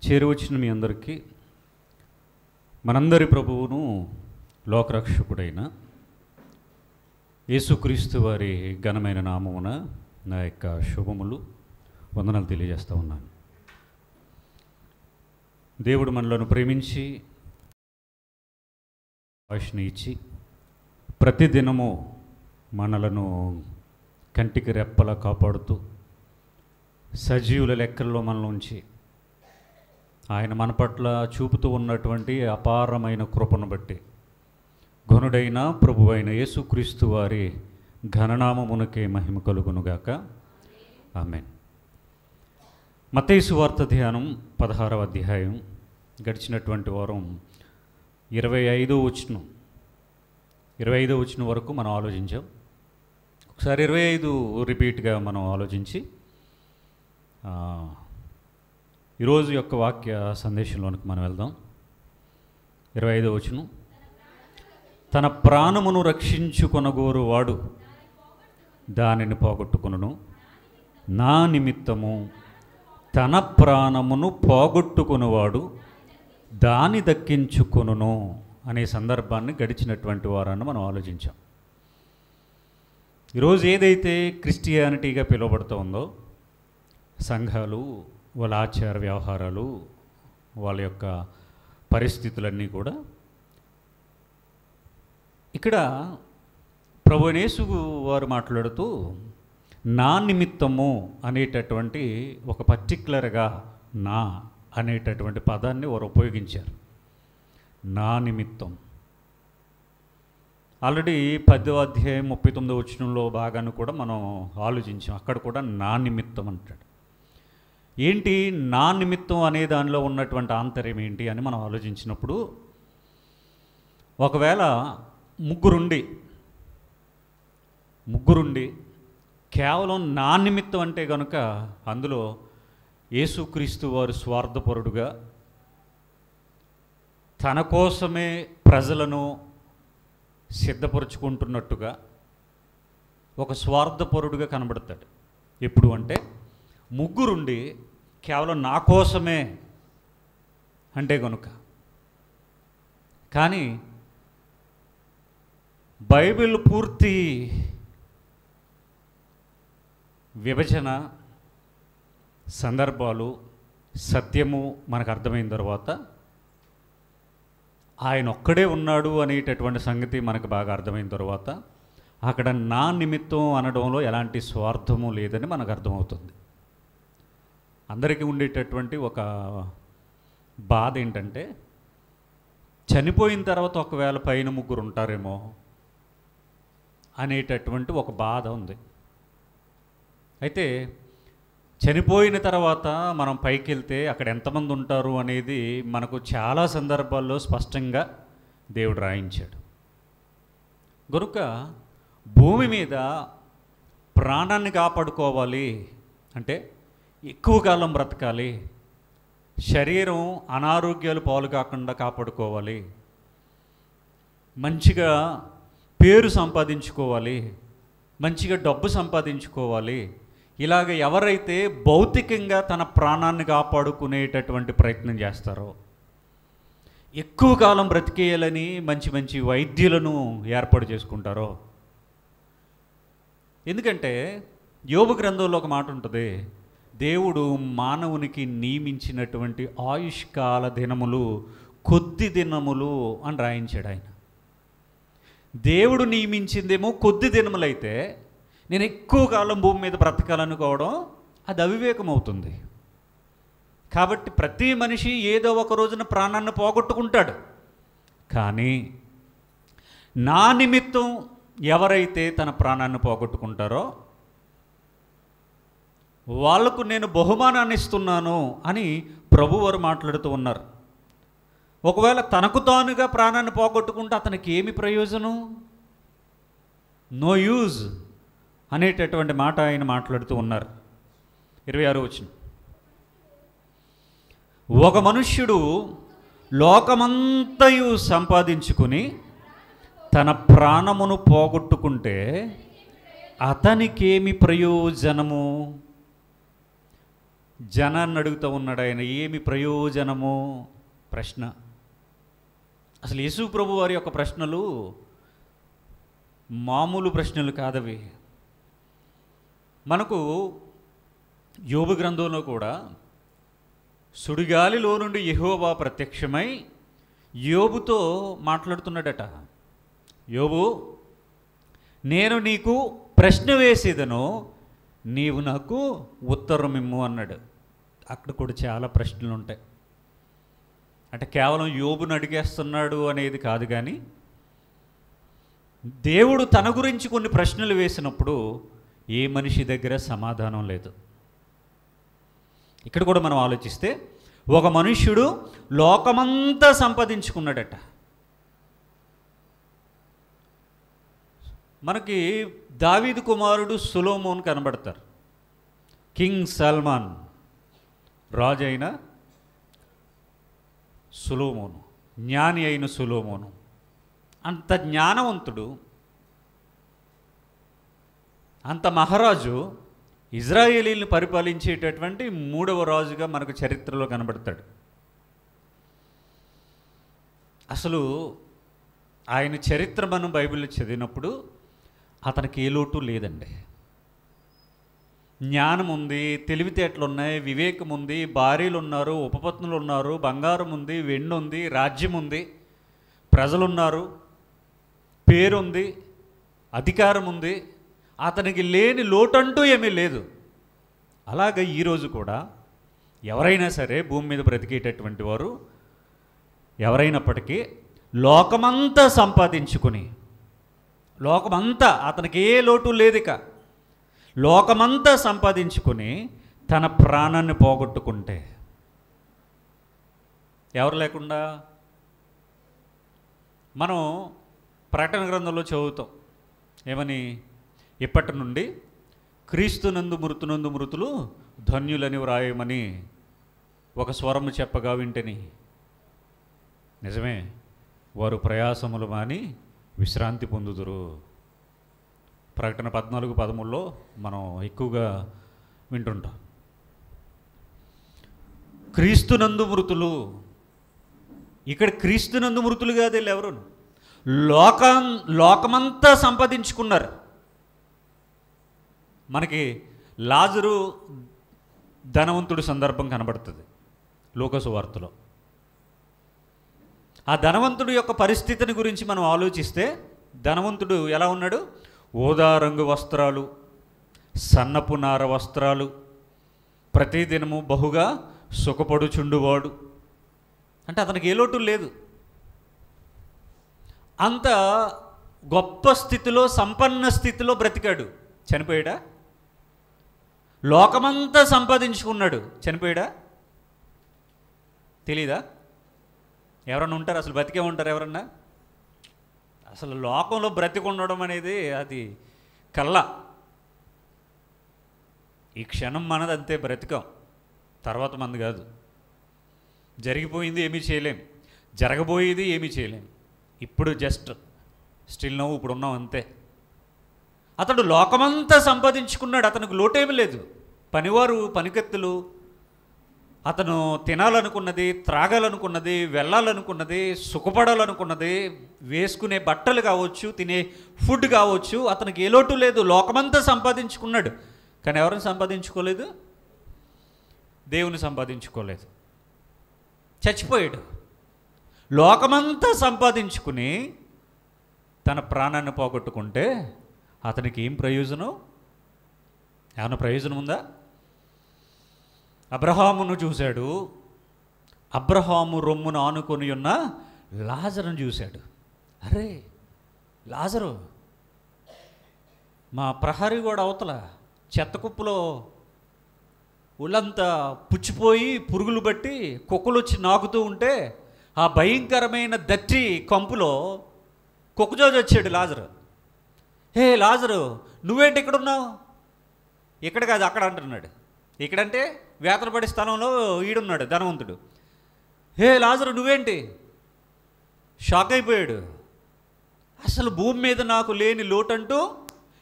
చేరువచ్చిన మీ అందరికీ మనందరి ప్రభువును లోకరక్షకుడైన యేసుక్రీస్తు వారి ఘనమైన నామమున నా యొక్క శుభములు వందనాలు తెలియజేస్తూ ఉన్నాను. దేవుడు మనలను ప్రేమించి ఆయుష్ని ఇచ్చి ప్రతిదినము మనలను కంటికి రెప్పలా కాపాడుతూ సజీవుల లెక్కల్లో మనలో ఉంచి ఆయన మన పట్ల చూపుతూ ఉన్నటువంటి అపారమైన కృపను బట్టి ఘనుడైన ప్రభువైన యేసుక్రీస్తు వారి ఘననామమునకే మహిమ కలుగునుగాక. ఆమేన్. మత్తయి సువార్త ధ్యానం 16వ అధ్యాయం. గడిచినటువంటి వారం 25వ వచనం వరకు మనం ఆలోచించాం. ఒకసారి 25 రిపీట్గా మనం ఆలోచించి ఈరోజు యొక్క వాక్య సందేశంలోనికి మనం వెళ్దాం. 25వ వచనం. తన ప్రాణమును రక్షించుకొనగోరు వాడు దానిని పోగొట్టుకొనును, నా నిమిత్తము తన ప్రాణమును పోగొట్టుకునేవాడు దాని దక్కించుకొనును అనే సందర్భాన్ని గడిచినటువంటి వారాన్ని మనం ఆలోచించాం. ఈరోజు ఏదైతే క్రిస్టియానిటీగా పిలువబడుతుందో, సంఘాలు, వాళ్ళ ఆచార వ్యవహారాలు, వాళ్ళ యొక్క పరిస్థితులన్నీ కూడా ఇక్కడ ప్రభువైన యేసు వారు మాట్లాడుతూ నా నిమిత్తము అనేటటువంటి ఒక పర్టిక్యులర్గా నా అనేటటువంటి పదాన్ని వారు ఉపయోగించారు. నా నిమిత్తం. ఆల్రెడీ 10వ అధ్యాయం 39వ వచనంలో భాగాన్ని కూడా మనం ఆలోచించాం. అక్కడ కూడా నా నిమిత్తం అంటాడు. ఏంటి నా నిమిత్తం అనే దానిలో ఉన్నటువంటి ఆంతర్యం ఏంటి అని మనం ఆలోచించినప్పుడు, ఒకవేళ ముగ్గురుండి కేవలం నా నిమిత్తం అంటే కనుక అందులో యేసుక్రీస్తు వారు స్వార్థపరుడుగా తన కోసమే ప్రజలను సిద్ధపరుచుకుంటున్నట్టుగా ఒక స్వార్థపరుడుగా కనబడతాడు. ఎప్పుడు అంటే ముగ్గురుండి కేవలం నా కోసమే అంటే కనుక. కానీ బైబిల్ పూర్తి విభజన, సందర్భాలు, సత్యము మనకు అర్థమైన తర్వాత ఆయన ఒక్కడే ఉన్నాడు అనేటటువంటి సంగతి మనకు బాగా అర్థమైన తర్వాత అక్కడ నా నిమిత్తం అనడంలో ఎలాంటి స్వార్థము లేదని మనకు అర్థమవుతుంది. అందరికీ ఉండేటటువంటి ఒక బాధ ఏంటంటే, చనిపోయిన తర్వాత ఒకవేళ పైన ముగ్గురు ఉంటారేమో అనేటటువంటి ఒక బాధ ఉంది. అయితే చనిపోయిన తర్వాత మనం పైకి వెళ్తే అక్కడ ఎంతమంది ఉంటారు అనేది మనకు చాలా సందర్భాల్లో స్పష్టంగా దేవుడు రాయించాడు. కనుక భూమి మీద ప్రాణాన్ని కాపాడుకోవాలి అంటే ఎక్కువ కాలం బ్రతకాలి, శరీరం అనారోగ్యాలు పాలు కాకుండా కాపాడుకోవాలి, మంచిగా పేరు సంపాదించుకోవాలి, మంచిగా డబ్బు సంపాదించుకోవాలి, ఇలాగ ఎవరైతే భౌతికంగా తన ప్రాణాన్ని కాపాడుకునేటటువంటి ప్రయత్నం చేస్తారో, ఎక్కువ కాలం బ్రతికేయాలని మంచి మంచి వైద్యులను ఏర్పాటు చేసుకుంటారో. ఎందుకంటే యోబు గ్రంథంలో ఒక మాట ఉంటుంది, దేవుడు మానవునికి నియమించినటువంటి ఆయుష్కాల దినములు కొద్ది దినములు అని రాయించాడు ఆయన. దేవుడు నియమించిందేమో కొద్ది దినములైతే నేను ఎక్కువ కాలం భూమి మీద బ్రతకాలనుకోవడం అది అవివేకం అవుతుంది. కాబట్టి ప్రతి మనిషి ఏదో ఒక రోజున ప్రాణాన్ని పోగొట్టుకుంటాడు. కానీ నా నిమిత్తం ఎవరైతే తన ప్రాణాన్ని పోగొట్టుకుంటారో వాళ్లకు నేను బహుమానాన్ని ఇస్తున్నాను అని ప్రభువారు మాట్లాడుతూ ఉన్నారు. ఒకవేళ తనకు తానుగా ప్రాణాన్ని పోగొట్టుకుంటే అతనికి ఏమి ప్రయోజనం? నో యూజ్ అనేటటువంటి మాట ఆయన మాట్లాడుతూ ఉన్నారు. 26వ వచనం. ఒక మనుష్యుడు లోకమంతయు సంపాదించుకుని తన ప్రాణమును పోగొట్టుకుంటే అతనికేమి ప్రయోజనము? జనాన్ని అడుగుతూ ఉన్నాడు ఆయన, ఏమి ప్రయోజనము ప్రశ్న. అసలు యేసు ప్రభు వారి యొక్క ప్రశ్నలు మామూలు ప్రశ్నలు కాదవి. మనకు యోబు గ్రంథంలో కూడా సుడిగాలిలో నుండి యెహోవా ప్రత్యక్షమై యోబుతో మాట్లాడుతున్నాడట. యోబు, నేను నీకు ప్రశ్న వేసేదను, నీవు నాకు ఉత్తరం ఇమ్ము అన్నాడు. అక్కడ కూడా చాలా ప్రశ్నలు ఉంటాయి. అంటే కేవలం యోబును అడిగేస్తున్నాడు అనేది కాదు, కానీ దేవుడు తన గురించి కొన్ని ప్రశ్నలు వేసినప్పుడు ఏ మనిషి దగ్గర సమాధానం లేదు. ఇక్కడ కూడా మనం ఆలోచిస్తే ఒక మనుష్యుడు లోకమంతా సంపాదించుకున్నాడట. మనకి దావీదు కుమారుడు సొలొమోన్ కనబడతారు. కింగ్ సల్మాన్, రాజు అయిన సొలొమోను, జ్ఞాని అయిన సొలొమోను, అంత జ్ఞానవంతుడు, అంత మహారాజు, ఇజ్రాయేలీలను పరిపాలించేటటువంటి 3వ రాజుగా మనకు చరిత్రలో కనబడతాడు. అసలు ఆయన చరిత్ర మనం బైబిల్లో చదివినప్పుడు అతనికి ఏ లోటు లేదండి. జ్ఞానం ఉంది, తెలివితేటలు ఉన్నాయి, వివేకం ఉంది, భార్యలు ఉన్నారు, ఉపపత్నులు ఉన్నారు, బంగారం ఉంది, వెండి ఉంది, రాజ్యం ఉంది, ప్రజలున్నారు, పేరుంది, అధికారం ఉంది. అతనికి లేని లోటంటూ ఏమీ లేదు. అలాగే ఈరోజు కూడా ఎవరైనా సరే భూమి మీద బ్రతికేటటువంటి వారు ఎవరైనప్పటికీ లోకమంతా సంపాదించుకొని, లోకమంతా అతనికి ఏ లోటు లేదు, ఇక లోకమంతా సంపాదించుకొని తన ప్రాణాన్ని పోగొట్టుకుంటే, ఎవరు లేకుండా మనం ప్రకటన గ్రంథంలో చదువుతాం ఏమని, ఇప్పటి నుండి క్రీస్తునందు మృతులు ధన్యులని వ్రాయమని ఒక స్వరము చెప్పగా వింటని, నిజమే, వారు ప్రయాసములు మాని విశ్రాంతి పొందుదురు. ప్రకటన 14:13లో మనం ఎక్కువగా వింటుంటాం. క్రీస్తునందు మృతులు, ఇక్కడ క్రీస్తునందు మృతులు కాదు వీళ్ళు ఎవరు, లోకమంతా సంపాదించుకున్నారు. మనకి లాజరు ధనవంతుడి సందర్భం కనబడుతుంది లూకాసు వార్తలో. ఆ ధనవంతుడి యొక్క పరిస్థితిని గురించి మనం ఆలోచిస్తే, ధనవంతుడు ఎలా ఉన్నాడు? ఊదా రంగు వస్త్రాలు, సన్నపు నార వస్త్రాలు, ప్రతిదినము బహుగా సుఖపడుచుండువాడు. అంటే అతనికి ఏ లోటు లేదు. అంత గొప్ప స్థితిలో, సంపన్న స్థితిలో బ్రతికాడు. చనిపోయాడా? లోకమంతా సంపాదించుకున్నాడు, చనిపోయాడా? తెలీదా? ఎవరన్నా ఉంటారు అసలు? బతికే ఉంటారు ఎవరన్నా? అసలు లోకంలో బ్రతికి ఉండడం అనేది అది కళ్ళ. ఈ క్షణం మనది అంతే, బ్రతికం, తర్వాత మనది కాదు. జరిగిపోయింది ఏమీ చేయలేం, జరగబోయేది ఏమీ చేయలేం. ఇప్పుడు జస్ట్ స్టిల్ నవ్వు ఇప్పుడు ఉన్నాం అంతే. అతడు లోకమంతా సంపాదించుకున్నాడు, అతనికి లోటేమీ లేదు. పనివారు, పనికత్తులు, అతను తినాలనుకున్నది, త్రాగాలనుకున్నది, వెళ్ళాలనుకున్నది, సుఖపడాలనుకున్నది, వేసుకునే బట్టలు కావచ్చు, తినే ఫుడ్ కావచ్చు, అతనికి ఏ లోటు లేదు. లోకమంతా సంపాదించుకున్నాడు, కానీ ఎవరిని సంపాదించుకోలేదు? దేవుని సంపాదించుకోలేదు. చచ్చిపోయాడు. లోకమంతా సంపాదించుకుని తన ప్రాణాన్ని పోగొట్టుకుంటే అతనికి ఏం ప్రయోజనం? ఏమైనా ప్రయోజనం ఉందా? అబ్రహామును చూశాడు, అబ్రహాము రొమ్మును ఆనుకొని ఉన్న లాజరును చూశాడు. అరే లాజరు, మా ప్రహరీ గోడ అవతల చెత్త కుప్పలో ఒళ్ళంతా పుచ్చిపోయి పురుగులు బట్టి కుక్కలు వచ్చి నాకుతూ ఉంటే, ఆ భయంకరమైన దట్టి కంపులో కుక్కజోజు వచ్చాడు లాజరు. హే లాజరు, నువ్వేంటి ఇక్కడ ఉన్నావు? ఇక్కడ కాదు అక్కడ అంటున్నాడు. ఇక్కడంటే వేతనపడి స్థలంలో ఈడున్నాడు ధనవంతుడు. హే లాజరు, నువ్వేంటి? షాక్ అయిపోయాడు. అసలు భూమి మీద నాకు లేని లోటంటూ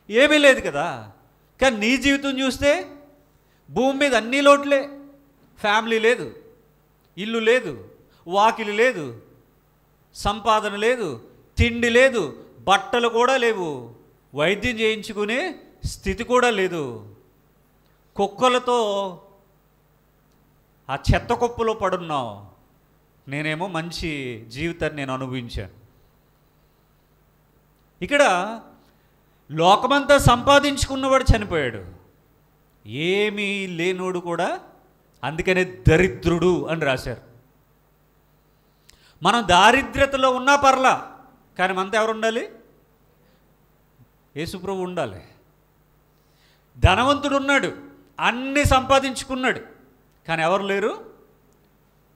ఏమీ లేదు కదా, కానీ నీ జీవితం చూస్తే భూమి మీద అన్ని లోట్లే. ఫ్యామిలీ లేదు, ఇల్లు లేదు, వాకిలి లేదు, సంపాదన లేదు, తిండి లేదు, బట్టలు కూడా లేవు, వైద్యం చేయించుకునే స్థితి కూడా లేదు. కుక్కలతో ఆ చెత్త కుప్పలో పడున్నావు. నేనేమో మంచి జీవితాన్ని నేను అనుభవించాను. ఇక్కడ లోకమంతా సంపాదించుకున్నవాడు చనిపోయాడు, ఏమీ లేనోడు కూడా, అందుకనే దరిద్రుడు అని రాశారు. మనం దారిద్ర్యతలో ఉన్నా పర్లా, కానీ మనతో ఎవరు ఉండాలి? యేసుప్రభు ఉండాలి. ధనవంతుడు ఉన్నాడు, అన్నీ సంపాదించుకున్నాడు, కానీ ఎవరు లేరు?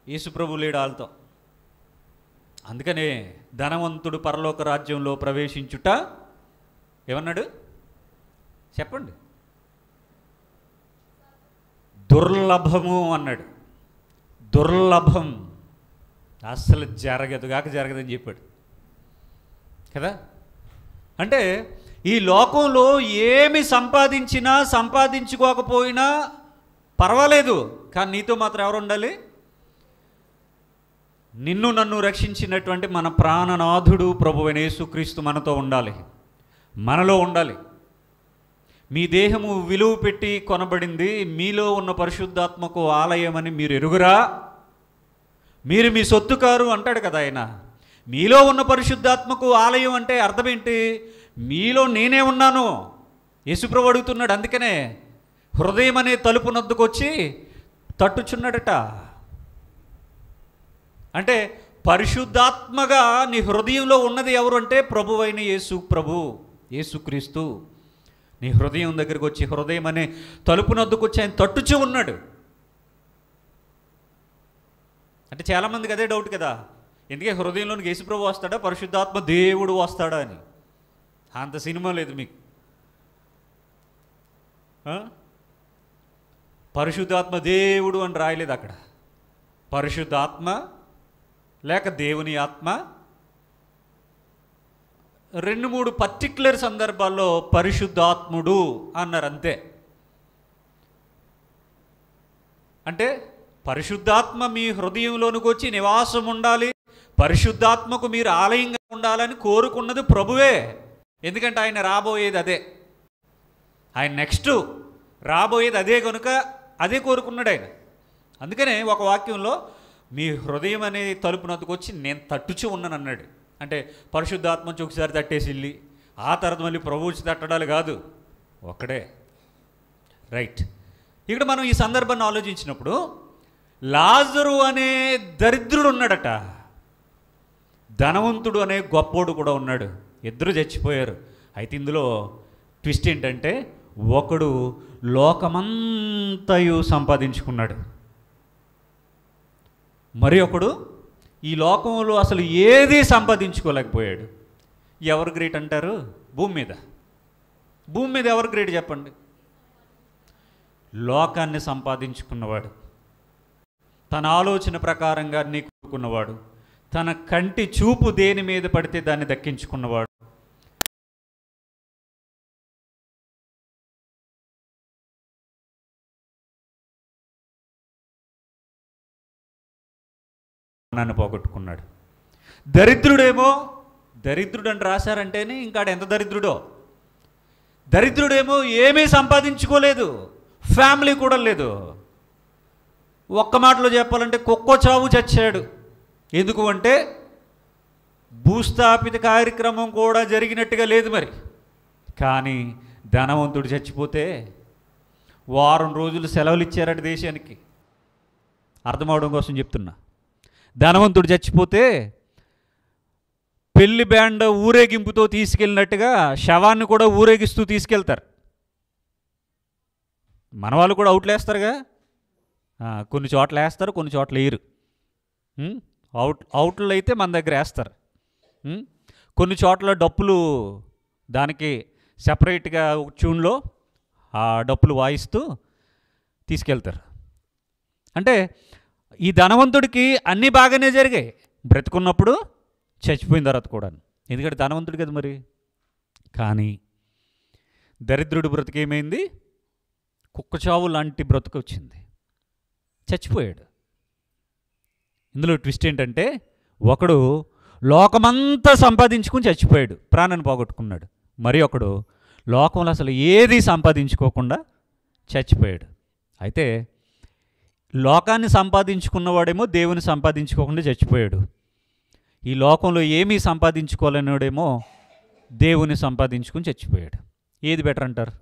యేసుప్రభు లేడు వాళ్ళతో. అందుకనే ధనవంతుడు పరలోక రాజ్యంలో ప్రవేశించుట ఏమన్నాడు చెప్పండి? దుర్లభము అన్నాడు. దుర్లభం, అస్సలు జరగదని చెప్పాడు కదా. అంటే ఈ లోకంలో ఏమి సంపాదించినా సంపాదించుకోకపోయినా పర్వాలేదు, కానీ నీతో మాత్రం ఎవరు ఉండాలి? నిన్ను నన్ను రక్షించినటువంటి మన ప్రాణనాథుడు ప్రభువైన యేసుక్రీస్తు మనతో ఉండాలి, మనలో ఉండాలి. మీ దేహము విలువ పెట్టి కొనబడింది, మీలో ఉన్న పరిశుద్ధాత్మకు ఆలయమని మీరు ఎరుగురా? మీరు మీ సొత్తు కారు అంటాడు కదా ఆయన. మీలో ఉన్న పరిశుద్ధాత్మకు ఆలయం అంటే అర్థం ఏంటి? మీలో నేనే ఉన్నాను. యేసుప్రభు అడుగుతున్నాడు. అందుకనే హృదయం అనే తలుపు నొద్దుకొచ్చి తట్టుచున్నాడట. అంటే పరిశుద్ధాత్మగా నీ హృదయంలో ఉన్నది ఎవరు అంటే ప్రభువైన యేసుక్రీస్తు. నీ హృదయం దగ్గరికి వచ్చి, హృదయం అనే తలుపు నొద్దుకొచ్చి ఆయన తట్టుచు ఉన్నాడు. అంటే చాలామందికి అదే డౌట్ కదా, ఎందుకే హృదయంలోనికి యేసుప్రభు వస్తాడా, పరిశుద్ధాత్మ దేవుడు వస్తాడా అని. అంత సినిమా లేదు మీకు. పరిశుద్ధాత్మ దేవుడు అని రాయలేదు అక్కడ. పరిశుద్ధాత్మ లేక దేవుని ఆత్మ, 2-3 పర్టిక్యులర్ సందర్భాల్లో పరిశుద్ధాత్ముడు అన్నారు అంతే. అంటే పరిశుద్ధాత్మ మీ హృదయంలోనికి వచ్చి నివాసం ఉండాలి, పరిశుద్ధాత్మకు మీరు ఆలయంగా ఉండాలని కోరుకున్నది ప్రభువే. ఎందుకంటే ఆయన రాబోయేది అదే, ఆయన నెక్స్ట్ రాబోయేది అదే కనుక అదే కోరుకున్నాడు ఆయన. అందుకనే ఒక వాక్యంలో మీ హృదయం అనే తలుపు నొద్దుకొచ్చి నేను తట్టుచు ఉన్నాను అన్నాడు. అంటే పరిశుద్ధాత్మ ఒకసారి తట్టేసి వెళ్ళి ఆ తర్వాత మళ్ళీ ప్రభువు తట్టడాలు కాదు, ఒక్కడే. రైట్. ఇక్కడ మనం ఈ సందర్భాన్ని ఆలోచించినప్పుడు లాజరు అనే దరిద్రుడు ఉన్నాడట, ధనవంతుడు అనే గొప్పోడు కూడా ఉన్నాడు. ఇద్దరు చచ్చిపోయారు. అయితే ఇందులో ట్విస్ట్ ఏంటంటే ఒకడు లోకమంతయు సంపాదించుకున్నాడు, మరి ఒకడు ఈ లోకంలో అసలు ఏదీ సంపాదించుకోలేకపోయాడు. ఎవరు గ్రేట్ అంటారు? భూమి మీద ఎవరు గ్రేట్ చెప్పండి? లోకాన్ని సంపాదించుకున్నవాడు, తన ఆలోచన ప్రకారంగా నీ కోరుకున్నవాడు, తన కంటి చూపు దేని మీద పడితే దాన్ని దక్కించుకున్నవాడు, నన్ను పోగొట్టుకున్నాడు. దరిద్రుడేమో, దరిద్రుడు అని రాశారంటేనే ఇంకాడు ఎంత దరిద్రుడో. దరిద్రుడేమో ఏమీ సంపాదించుకోలేదు, ఫ్యామిలీ కూడా లేదు. ఒక్క మాటలో చెప్పాలంటే కుక్క చావు చచ్చాడు. ఎందుకు అంటే భూస్థాపిత కార్యక్రమం కూడా జరిగినట్టుగా లేదు మరి. కానీ ధనవంతుడు చచ్చిపోతే వారం రోజులు సెలవులు ఇచ్చారట దేశానికి. అర్థమవడం కోసం చెప్తున్నా. ధనవంతుడు చచ్చిపోతే పెళ్లి బ్యాండ్ ఊరేగింపుతో తీసుకెళ్ళినట్టుగా శవాన్ని కూడా ఊరేగిస్తూ తీసుకెళ్తారు. మన వాళ్ళు కూడా అవుట్లేస్తారుగా, కొన్ని చోట్ల వేస్తారు, కొన్ని చోట్ల వేయరు. అవుట్లు అయితే మన దగ్గర వేస్తారు. కొన్ని చోట్ల డప్పులు దానికి సెపరేట్గా ట్యూన్లో ఆ డప్పులు వాయిస్తూ తీసుకెళ్తారు. అంటే ఈ ధనవంతుడికి అన్నీ బాగానే జరిగాయి బ్రతుకున్నప్పుడు, చచ్చిపోయిన తర్వాత కూడా. ఎందుకంటే ధనవంతుడు కదా మరి. కానీ దరిద్రుడి బ్రతుకేమైంది? కుక్కచావు లాంటి బ్రతుకు వచ్చింది. చచ్చిపోయాడు. ఇందులో ట్విస్ట్ ఏంటంటే, ఒకడు లోకమంతా సంపాదించుకుని చచ్చిపోయాడు, ప్రాణాన్ని పోగొట్టుకున్నాడు. మరి ఒకడు లోకంలో అసలు ఏది సంపాదించుకోకుండా చచ్చిపోయాడు. అయితే లోకాన్ని సంపాదించుకున్నవాడేమో దేవుని సంపాదించుకోకుండా చచ్చిపోయాడు. ఈ లోకంలో ఏమీ సంపాదించుకోలేనివాడేమో దేవుని సంపాదించుకుని చచ్చిపోయాడు. ఏది బెటర్ అంటారు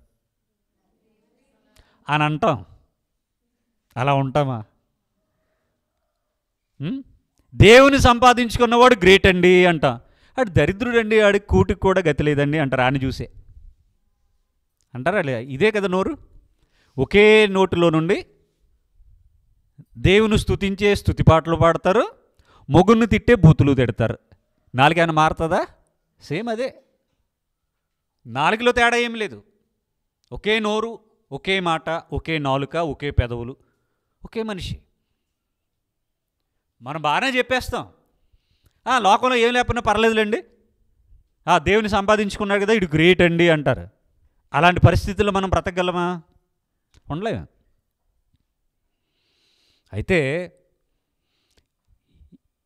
అని అంటాం. అలా ఉంటామా? దేవుని సంపాదించుకున్నవాడు గ్రేట్ అండి అంట. ఆడు దరిద్రుడండి, ఆడికి కూటికి కూడా గతి లేదండి అంటారు. ఆయన చూసే అంటారా? ఇదే కదా నోరు. ఒకే నోటులో నుండి దేవుని స్తుతించే స్తుతిపాటలు పాడతారు, మొగుడిని తిట్టే బూతులు తిడతారు. నాలుగైనా మారుతుందా? సేమ్ అదే. నాలుగులో తేడా ఏం లేదు. ఒకే నోరు, ఒకే మాట, ఒకే నాలుక, ఒకే పెదవులు, ఒకే మనిషి. మనం బాగానే చెప్పేస్తాం, లోకంలో ఏం లేకపోయినా పర్లేదులేండి, దేవుని సంపాదించుకున్నాడు కదా ఇటు గ్రేట్ అండి అంటారు. అలాంటి పరిస్థితుల్లో మనం బ్రతకగలమా? ఉండలేము. అయితే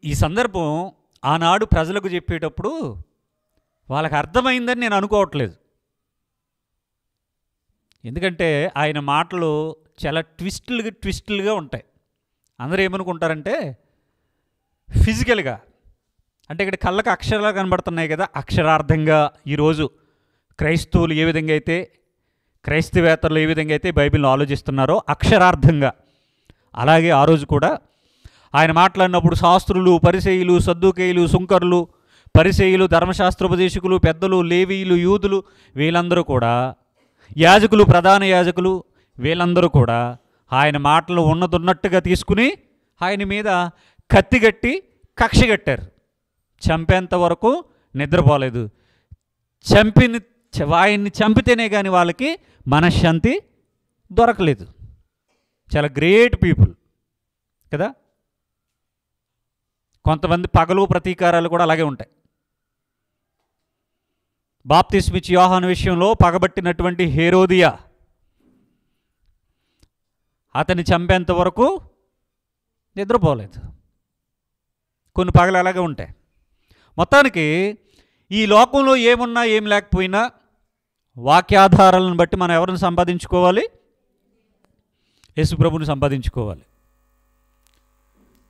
ఈ సందర్భం ఆనాడు ప్రజలకు చెప్పేటప్పుడు వాళ్ళకి అర్థమైందని నేను అనుకోవట్లేదు. ఎందుకంటే ఆయన మాటలు చాలా ట్విస్టులుగా ఉంటాయి. అందరూ ఏమనుకుంటారంటే ఫిజికల్గా, అంటే ఇక్కడ కళ్ళకు అక్షరాలు కనబడుతున్నాయి కదా, అక్షరార్థంగా ఈరోజు క్రైస్తవులు ఏ విధంగా అయితే, క్రైస్తవేతరులు ఏ విధంగా అయితే బైబిల్ని ఆలోచిస్తున్నారో అక్షరార్థంగా, అలాగే ఆ రోజు కూడా ఆయన మాట్లాడినప్పుడు శాస్త్రులు, పరిసయ్యులు, సద్దూకయ్యులు, సుంకరులు, పరిసయ్యులు, ధర్మశాస్త్రోపదేశకులు, పెద్దలు, లేవీయులు, యూదులు, వీళ్ళందరూ కూడా, యాజకులు, ప్రధాన యాజకులు, వీళ్ళందరూ కూడా ఆయన మాటలు ఉన్నట్టుగా తీసుకుని ఆయన మీద కత్తిగట్టి కక్ష కట్టారు. చంపేంత వరకు నిద్రపోలేదు. ఆయన్ని చంపితేనే కానీ వాళ్ళకి మనశ్శాంతి దొరకలేదు. చాలా గ్రేట్ పీపుల్ కదా. కొంతమంది పగలు ప్రతీకారాలు కూడా అలాగే ఉంటాయి. బాప్తిస్మిచ్చి యోహాను విషయంలో పగబట్టినటువంటి హేరోదియా అతన్ని చంపేంత వరకు నిద్రపోలేదు. కొన్ని పగలు అలాగే ఉంటాయి. మొత్తానికి ఈ లోకంలో ఏమున్నా ఏం లేకపోయినా వాక్యాధారాలను బట్టి మనం ఎవరిని సంపాదించుకోవాలి? యేసుప్రభుని సంపాదించుకోవాలి.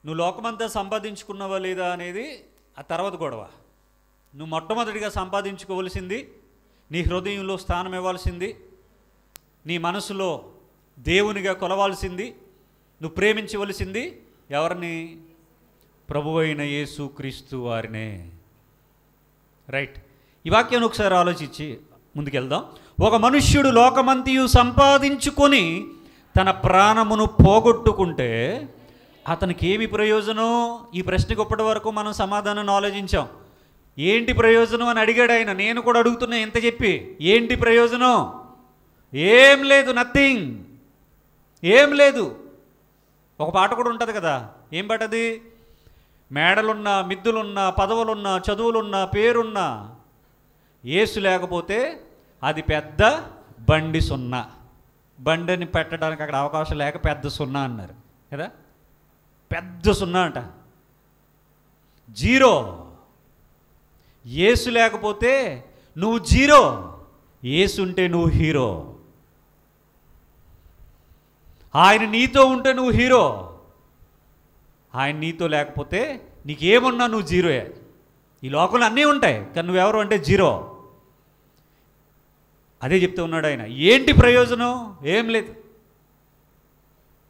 నువ్వు లోకమంతా సంపాదించుకున్నావా లేదా అనేది ఆ తర్వాత గొడవ. నువ్వు మొట్టమొదటిగా సంపాదించుకోవలసింది, నీ హృదయంలో స్థానం ఇవ్వాల్సింది, నీ మనసులో దేవునిగా కొలవాల్సింది, నువ్వు ప్రేమించవలసింది ఎవరిని? ప్రభువైన యేసుక్రీస్తు వారినే. రైట్. ఈ వాక్యాన్ని ఒకసారి ఆలోచించి ముందుకెళ్దాం. ఒక మనుష్యుడు లోకమంతయు సంపాదించుకొని తన ప్రాణమును పోగొట్టుకుంటే అతనికి ఏమి ప్రయోజనం? ఈ ప్రశ్నకు ఇప్పటి వరకు మనం సమాధానం ఆలోచించాం. ఏంటి ప్రయోజనం అని అడిగాడు ఆయన. నేను కూడా అడుగుతున్నా ఎంత చెప్పి, ఏంటి ప్రయోజనం? ఏం లేదు, నథింగ్, ఏం లేదు. ఒక పాట కూడా ఉంటుంది కదా, ఏం పాట అది? మేడలున్నా, మిద్దులున్నా, పదవులున్నా, చదువులున్నా, పేరున్నా, యేసు లేకపోతే అది పెద్ద బండి సున్నా. బండిని పెట్టడానికి అక్కడ అవకాశం లేక పెద్ద సున్నా అన్నారు కదా. పెద్ద సున్నా అంట, జీరో. యేసు లేకపోతే నువ్వు జీరో, యేసు ఉంటే నువ్వు హీరో. ఆయన నీతో ఉంటే నువ్వు హీరో, ఆయన నీతో లేకపోతే నీకేమున్నా నువ్వు జీరోయే. ఈ లోకంలో అన్నీ ఉంటాయి కానీ నువ్వెవరు అంటే జీరో. అదే చెప్తూ ఉన్నాడు ఆయన. ఏంటి ప్రయోజనం? ఏం లేదు,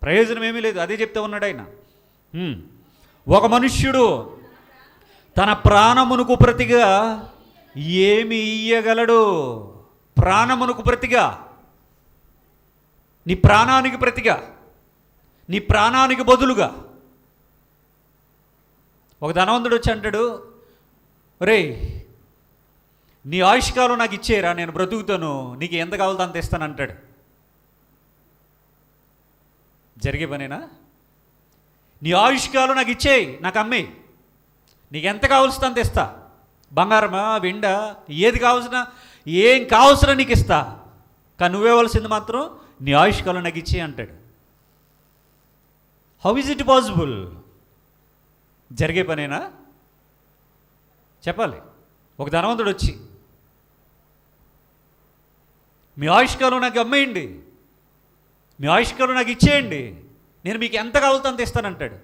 ప్రయోజనం ఏమీ లేదు. అదే చెప్తూ ఉన్నాడు ఆయన. ఒక మనుష్యుడు తన ప్రాణమునకు ప్రతిగా ఏమి ఇయ్యగలడు? ప్రాణమునకు ప్రతిగా, నీ ప్రాణానికి ప్రతిగా, నీ ప్రాణానికి బదులుగా. ఒక ధనవంతుడు వచ్చి అంటాడు, రే నీ ఆయుష్కాలం నాకు ఇచ్చేరా, నేను బ్రతుకుతాను, నీకు ఎంత కావాలో అంత ఇస్తాను అంటాడు. జరిగే పనేనా? నీ ఆయుష్కాలం నాకు ఇచ్చేయి, నాకు అమ్మేయి, నీకు ఎంత కావాల్సిన అంత ఇస్తా, బంగారమా వెండా ఏది కావాల్సిన, ఏం కావాల్సిన నీకు ఇస్తా, కానీ నువ్వేవలసింది మాత్రం నీ ఆయుష్కాలం నాకు ఇచ్చేయి అంటాడు. How is it possible? జరిగే పనేనా? చెప్పాలి. ఒక ధనవంతుడు వచ్చి, మీ ఆయుష్కాలం నాకు అమ్మేయండి, మీ ఆయుష్కాలం నాకు ఇచ్చేయండి, నేను మీకు ఎంత కావాలో అంత ఇస్తానంటాడు.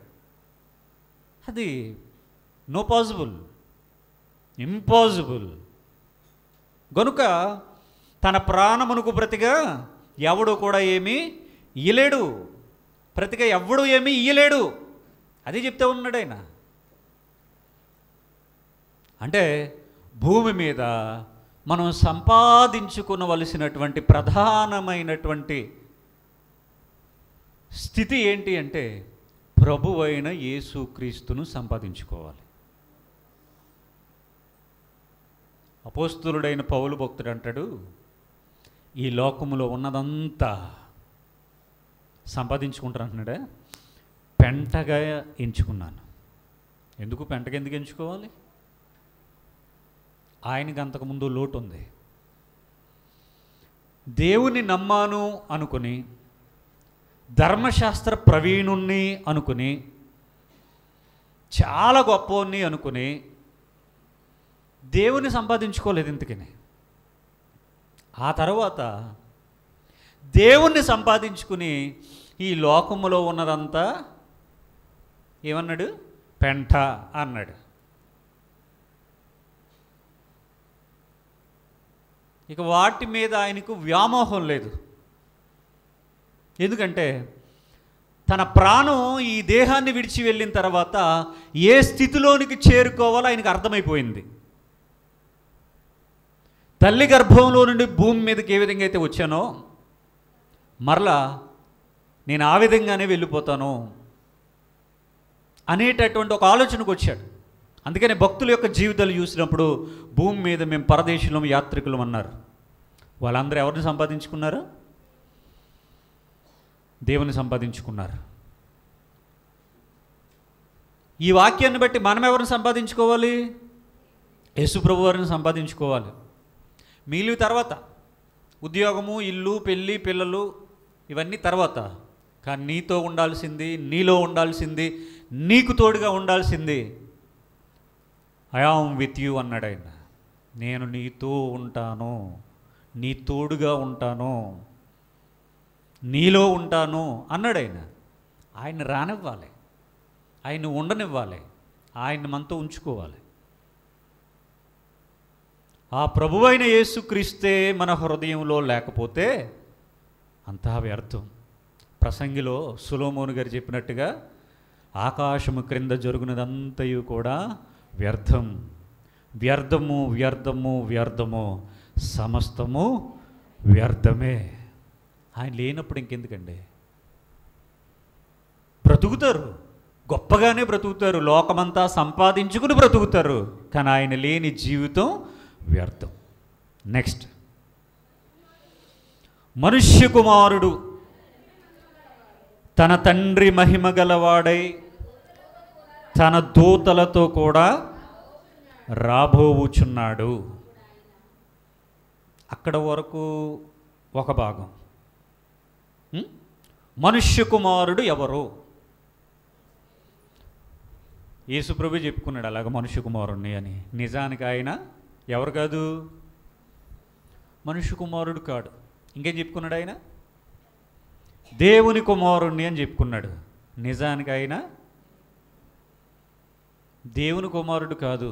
అది నో పాసిబుల్, ఇంపాసిబుల్. గనుక తన ప్రాణమునకు ప్రతిగా ఎవడు కూడా ఏమీ ఇయ్యలేడు, ప్రతిగా ఎవడు ఏమీ ఇయ్యలేడు. అది చెప్తే ఉన్నాడు ఆయన. అంటే భూమి మీద మనం సంపాదించుకునవలసినటువంటి ప్రధానమైనటువంటి స్థితి ఏంటి అంటే ప్రభువైన యేసుక్రీస్తును సంపాదించుకోవాలి. అపోస్తులుడైన పౌలు భక్తుడు అంటాడు, ఈ లోకములో ఉన్నదంతా సంపాదించుకుంటాను అంటున్నాడే, పెంటగా ఎంచుకున్నాను. ఎందుకు పెంటగా ఎందుకు ఎంచుకోవాలి? ఆయనకి అంతకుముందు లోటు ఉంది. దేవుని నమ్మాను అనుకుని, ధర్మశాస్త్ర ప్రవీణుణ్ణి అనుకుని, చాలా గొప్పవాణ్ణి అనుకుని దేవుని సంపాదించుకోలేదు ఇంతకని. ఆ తర్వాత దేవుణ్ణి సంపాదించుకుని ఈ లోకములో ఉన్నదంతా ఏమన్నాడు? పెంట అన్నాడు. ఇక వాటి మీద ఆయనకు వ్యామోహం లేదు. ఎందుకంటే తన ప్రాణం ఈ దేహాన్ని విడిచి వెళ్ళిన తర్వాత ఏ స్థితిలోనికి చేరుకోవాలో ఆయనకు అర్థమైపోయింది. తల్లి గర్భంలో నుండి భూమి మీదకి ఏ విధంగా అయితే వచ్చానో మరలా నేను ఆ విధంగానే వెళ్ళిపోతాను అనేటటువంటి ఒక ఆలోచనకు వచ్చాడు. అందుకనే భక్తుల యొక్క జీవితాలు చూసినప్పుడు భూమి మీద మేము పరదేశులం, యాత్రికులం అన్నారు. వాళ్ళందరూ ఎవరిని సంపాదించుకున్నారు? దేవుని సంపాదించుకున్నారు. ఈ వాక్యాన్ని బట్టి మనం ఎవరిని సంపాదించుకోవాలి? యేసు ప్రభు వారిని సంపాదించుకోవాలి. మిగిలిన తర్వాత ఉద్యోగము, ఇల్లు, పెళ్ళి, పిల్లలు ఇవన్నీ తర్వాత. కానీ నీతో ఉండాల్సింది, నీలో ఉండాల్సింది, నీకు తోడుగా ఉండాల్సింది ఐ యామ్ విత్ యూ అన్నాడు ఆయన. నేను నీతో ఉంటాను, నీ తోడుగా ఉంటాను, నీలో ఉంటాను అన్నాడు ఆయన. ఆయన రానివ్వాలి, ఆయన ఉండనివ్వాలి, ఆయన్ని మనతో ఉంచుకోవాలి. ఆ ప్రభువైన యేసుక్రీస్తే మన హృదయంలో లేకపోతే అంతా వ్యర్థం. ప్రసంగిలో సొలొమోను గారు చెప్పినట్టుగా ఆకాశము క్రింద జరుగునదంతయు కూడా వ్యర్థం, వ్యర్థము, వ్యర్థము, వ్యర్థము, సమస్తము వ్యర్థమే. ఆయన లేనప్పుడు ఇంకెందుకండి? బ్రతుకుతారు, గొప్పగానే బ్రతుకుతారు, లోకమంతా సంపాదించుకుని బ్రతుకుతారు, కానీ ఆయన లేని జీవితం వ్యర్థం. నెక్స్ట్, మనుష్య కుమారుడు తన తండ్రి మహిమ గలవాడై తన దూతలతో కూడా రాబోవుచున్నాడు. అక్కడ వరకు ఒక భాగం. మనుష్య కుమారుడు ఎవరు? యేసుప్రభు చెప్పుకున్నాడు అలాగ మనుష్య కుమారుణ్ణి అని. నిజానికి ఆయన ఎవరు కాదు? మనుష్య కుమారుడు కాడు. ఇంకేం చెప్పుకున్నాడు ఆయన? దేవుని కుమారుణ్ణి అని చెప్పుకున్నాడు. నిజానికి ఆయన దేవుని కుమారుడు కాదు,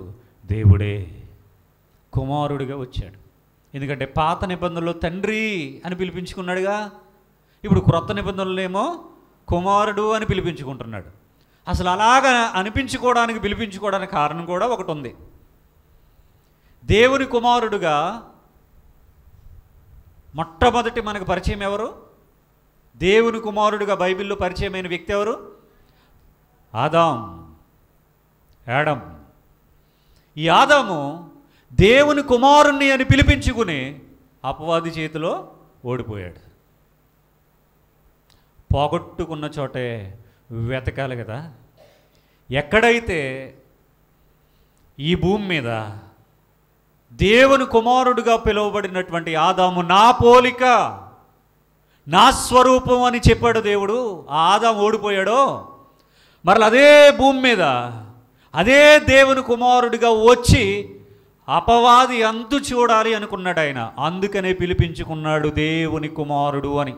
దేవుడే కుమారుడిగా వచ్చాడు. ఎందుకంటే పాత నిబంధనలో తండ్రి అని పిలిపించుకున్నాడుగా, ఇప్పుడు క్రొత్త నిబంధనలేమో కుమారుడు అని పిలిపించుకుంటున్నాడు. అసలు అలాగా పిలిపించుకోవడానికి కారణం కూడా ఒకటి ఉంది. దేవుని కుమారుడుగా మొట్టమొదటి మనకు పరిచయం ఎవరు? దేవుని కుమారుడుగా బైబిల్లో పరిచయమైన వ్యక్తి ఎవరు? యాడం. ఈ ఆదాము దేవుని కుమారుణ్ణి అని పిలిపించుకుని అపవాది చేతిలో ఓడిపోయాడు. పోగొట్టుకున్న చోటే వెతకాలి కదా. ఎక్కడైతే ఈ భూమి మీద దేవుని కుమారుడుగా పిలువబడినటువంటి ఆదాము నా పోలిక, నా స్వరూపం అని చెప్పాడు దేవుడు, ఆ ఆదాము ఓడిపోయాడో మరలా అదే భూమి మీద అదే దేవుని కుమారుడిగా వచ్చి అపవాది అంతు చూడాలి అనుకున్నాడు ఆయన. అందుకనే పిలిపించుకున్నాడు దేవుని కుమారుడు అని,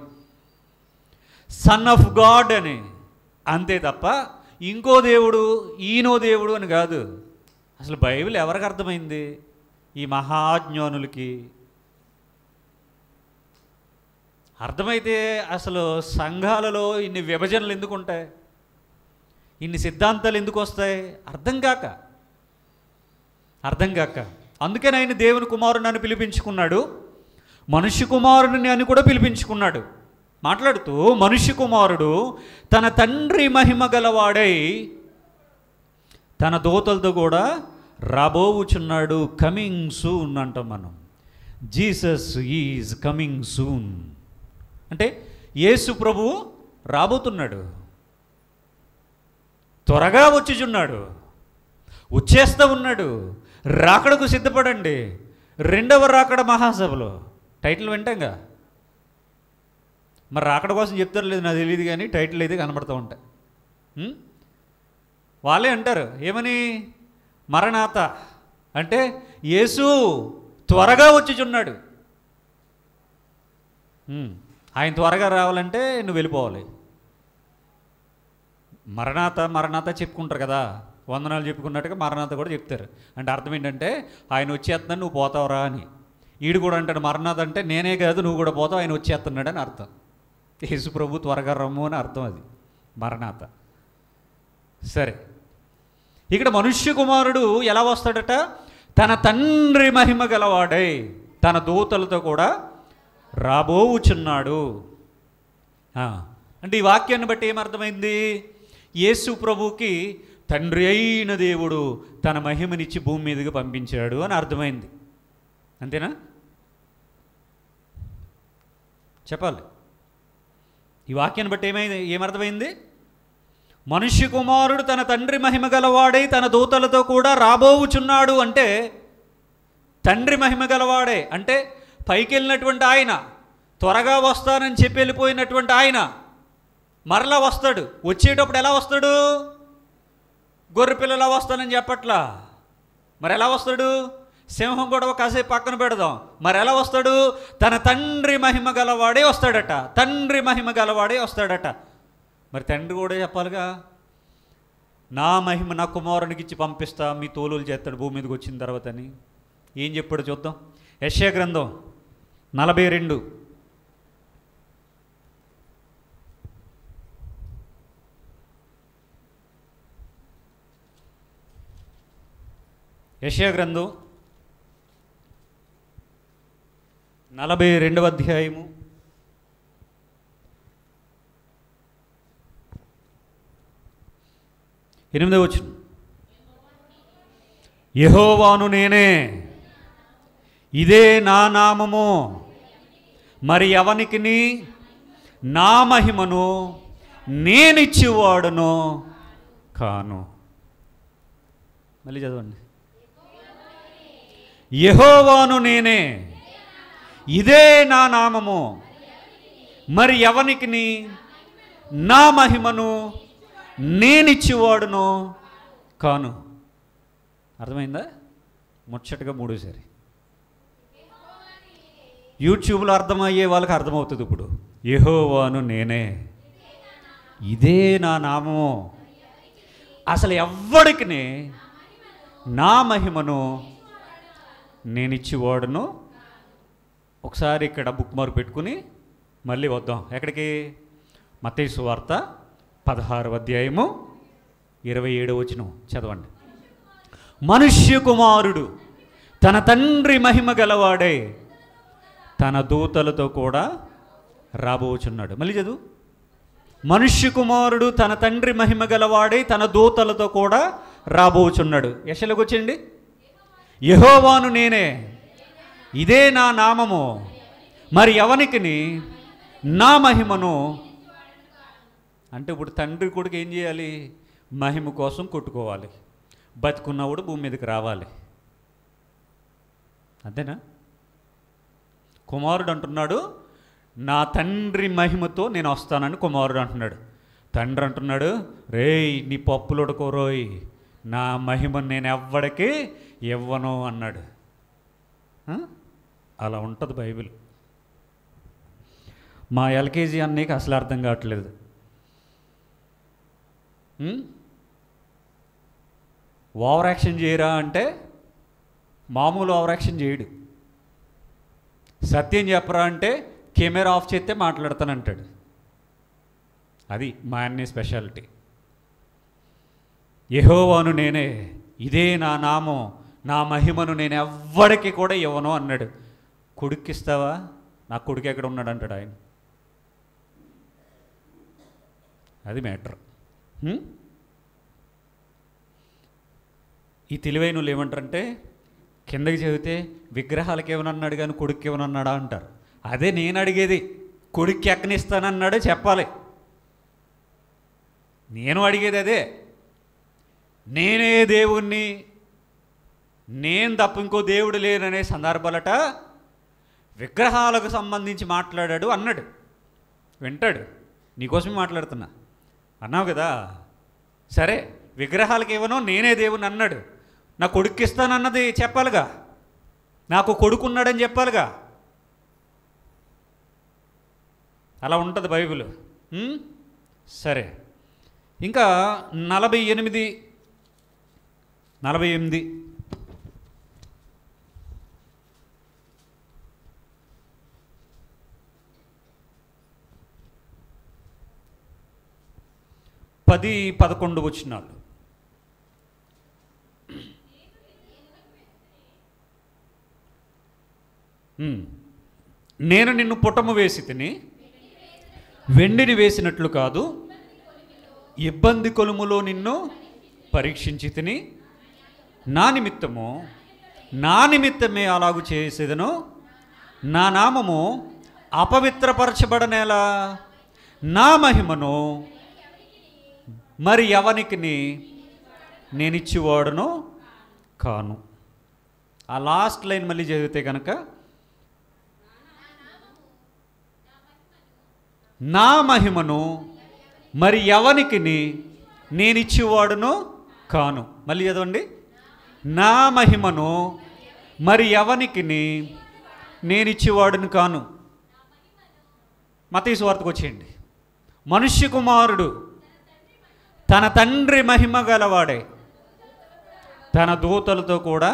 సన్ ఆఫ్ గాడ్ అని. అంతే తప్ప ఇంకో దేవుడు ఈయనో దేవుడు అని కాదు. అసలు బైబిల్ ఎవరికి అర్థమైంది? ఈ మహాజ్ఞానులకి. అర్థమైతే అసలు సంఘాలలో ఇన్ని విభజనలు ఎందుకు ఉంటాయి, ఇన్ని సిద్ధాంతాలు ఎందుకు వస్తాయి? అర్థం కాక అందుకని ఆయన దేవుని కుమారుని అని పిలిపించుకున్నాడు, మనుష్య కుమారుని అని కూడా పిలిపించుకున్నాడు. మాట్లాడుతూ మనుష్య కుమారుడు తన తండ్రి మహిమ గలవాడై తన దూతలతో కూడా రాబోవుచున్నాడు. కమింగ్ సూన్ అంటాం మనం. జీసస్ ఈజ్ కమింగ్ సూన్ అంటే యేసు ప్రభువు రాబోతున్నాడు, త్వరగా వచ్చుచున్నాడు, వచ్చేస్తూ ఉన్నాడు. రాకడకు సిద్ధపడండి. రెండవ రాకడ మహాసభలో టైటిల్ వింటాంగా. మరి రాకడ కోసం చెప్తారు లేదు నాకు తెలియదు, కానీ టైటిల్ అయితే కనబడుతూ ఉంటాయి. వాళ్ళే అంటారు ఏమని? మరణాత అంటే యేసు త్వరగా వచ్చుచున్నాడు. ఆయన త్వరగా రావాలంటే నువ్వు వెళ్ళిపోవాలి. మరణాత చెప్పుకుంటారు కదా, వందనాలు చెప్పుకున్నట్టుగా మరణాత కూడా చెప్తారు. అంటే అర్థం ఏంటంటే ఆయన వచ్చేస్తున్నాడు, నువ్వు పోతావురా అని. ఈడు కూడా అంటాడు మరణాత అంటే నేనే కాదు నువ్వు కూడా పోతావు, ఆయన వచ్చేస్తున్నాడు అని అర్థం. యేసు ప్రభు త్వరగా రమ్ము అని అర్థం, అది మరణాత. సరే, ఇక్కడ మనుష్య కుమారుడు ఎలా వస్తాడట? తన తండ్రి మహిమ గలవాడై తన దూతలతో కూడా రాబోవుచున్నాడు. అంటే ఈ వాక్యాన్ని బట్టి ఏమర్థమైంది? యేసు ప్రభుకి తండ్రి అయిన దేవుడు తన మహిమనిచ్చి భూమి మీదకి పంపించాడు అని అర్థమైంది. అంతేనా? చెప్పాలి. ఈ వాక్యాన్ని బట్టి ఏమర్థమైంది? మనుష్య కుమారుడు తన తండ్రి మహిమ గలవాడై తన దూతలతో కూడా రాబోవుచున్నాడు అంటే తండ్రి మహిమ గలవాడే అంటే పైకి వెళ్ళినటువంటి ఆయన, త్వరగా వస్తానని చెప్పి వెళ్ళిపోయినటువంటి ఆయన మరలా వస్తాడు. వచ్చేటప్పుడు ఎలా వస్తాడు? గొర్రెపిల్లలా వస్తానని చెప్పట్లా. మరి ఎలా వస్తాడు? సింహం గొడవ కాసేపు పక్కన పెడదాం. మరి ఎలా వస్తాడు? తన తండ్రి మహిమ గలవాడే వస్తాడట. తండ్రి మహిమ గలవాడే వస్తాడట. మరి తండ్రి కూడా చెప్పాలిగా, నా మహిమ నా కుమారునికి ఇచ్చి పంపిస్తా, మీ తోలులు చేస్తాడు భూమి మీదకి వచ్చిన తర్వాత అని. ఏం చెప్పాడు చూద్దాం. యెషయా గ్రంథం 42. యెషయా గ్రంథం 42వ అధ్యాయము 8వ వచనం. యెహోవాను నేనే, ఇదే నా నామము, మరి ఎవనికిని నా మహిమను నేనిచ్చేవాడును కాను. మళ్ళీ చదవండి. యెహోవాను నేనే, ఇదే నా నామము, మరి ఎవనికిని నా మహిమను నేనిచ్చేవాడును కాను. అర్థమైందా? ముచ్చటగా మూడోసారి. యూట్యూబ్లో అర్థమయ్యే వాళ్ళకి అర్థమవుతుంది ఇప్పుడు. యెహోవాను నేనే, ఇదే నా నామము, అసలు ఎవ్వడికి నా మహిమను నేనిచ్చేవాడును. ఒకసారి ఇక్కడ బుక్ మార్క్ పెట్టుకుని మళ్ళీ వద్దాం. ఎక్కడికి? మత్తయి సువార్త 16వ అధ్యాయము 27వ వచనం చదవండి. మనుష్య కుమారుడు తన తండ్రి మహిమ గలవాడై తన దూతలతో కూడా రాబోచున్నాడు. మళ్ళీ చదువు. మనుష్య కుమారుడు తన తండ్రి మహిమ గలవాడై తన దూతలతో కూడా రాబోచున్నాడు. యెషయాలోకి వచ్చేయండి. యెహోవాను నేనే, ఇదే నా నామము, మరి ఎవనికిని నా మహిమను. అంటే ఇప్పుడు తండ్రి కొడుకు ఏం చేయాలి? మహిమ కోసం కొట్టుకోవాలి. బతుకున్నవాడు భూమి మీదకి రావాలి. అంతేనా? కుమారుడు అంటున్నాడు నా తండ్రి మహిమతో నేను వస్తానని కుమారుడు అంటున్నాడు. తండ్రి అంటున్నాడు, రేయ్ నీ పప్పులు ఉడకోరోయ్, నా మహిమను నేను ఎవ్వడికి ఇవ్వను అన్నాడు. అలా ఉంటుంది బైబిల్. మా ఎల్కేజీ అన్నీకి అసలు అర్థం కావట్లేదు. ఓవర్ యాక్షన్ చేయరా అంటే మామూలు ఓవర్ యాక్షన్ చేయడు. సత్యం చెప్పరా అంటే కెమెరా ఆఫ్ చేస్తే మాట్లాడతానంటాడు. అది మా అన్నీ స్పెషాలిటీ. యెహోవాను నేనే, ఇదే నా నామం, నా మహిమను నేను ఎవ్వడికి కూడా ఇవ్వను అన్నాడు. కొడుక్కిస్తావా? నా కొడుకు ఎక్కడ ఉన్నాడు అంటాడు ఆయన. అది మ్యాటర్. ఈ తెలివైన వాళ్ళు ఏమంటారంటే కిందకి చెబితే విగ్రహాలకి ఏమనన్నాడు కానీ కొడుక్కి ఏమనన్నాడా అంటారు. అదే నేను అడిగేది, కొడుక్కి ఎక్కనిస్తానన్నాడు చెప్పాలి. నేను అడిగేది అదే. నేనే దేవుణ్ణి, నేను తప్ప ఇంకో దేవుడు లేననే సందర్భాలట విగ్రహాలకు సంబంధించి మాట్లాడాడు అన్నాడు. వింటాడు, నీకోసమే మాట్లాడుతున్నా అన్నావు కదా, సరే విగ్రహాలకు ఇవ్వను, నేనే దేవుణ్ణి అన్నాడు. నా కొడుక్కి ఇస్తానన్నది చెప్పాలిగా, నాకు కొడుకున్నాడని చెప్పాలిగా. అలా ఉంటుంది బైబిల్. సరే, ఇంకా 48 10-11 వచనాలు. నేను నిన్ను పుటము వేసి తిని వెండిని వేసినట్లు కాదు, ఇబ్బంది కొలుములో నిన్ను పరీక్షించి తిని నా నిమిత్తమే అలాగు చేసేదను. నా నామము అపవిత్రపరచబడనేలా, నా మహిమను మరి ఎవనికి నేనిచ్చివాడును కాను. ఆ లాస్ట్ లైన్ మళ్ళీ చదివితే కనుక, నా మహిమను మరి ఎవనికి నేనిచ్చివాడును కాను. మళ్ళీ చదవండి, నా మహిమను మరి ఎవనికి నేనిచ్చివాడును కాను. మత్తయి సువార్తకు వచ్చేయండి. మనుష్య కుమారుడు తన తండ్రి మహిమ గలవాడే తన దూతలతో కూడా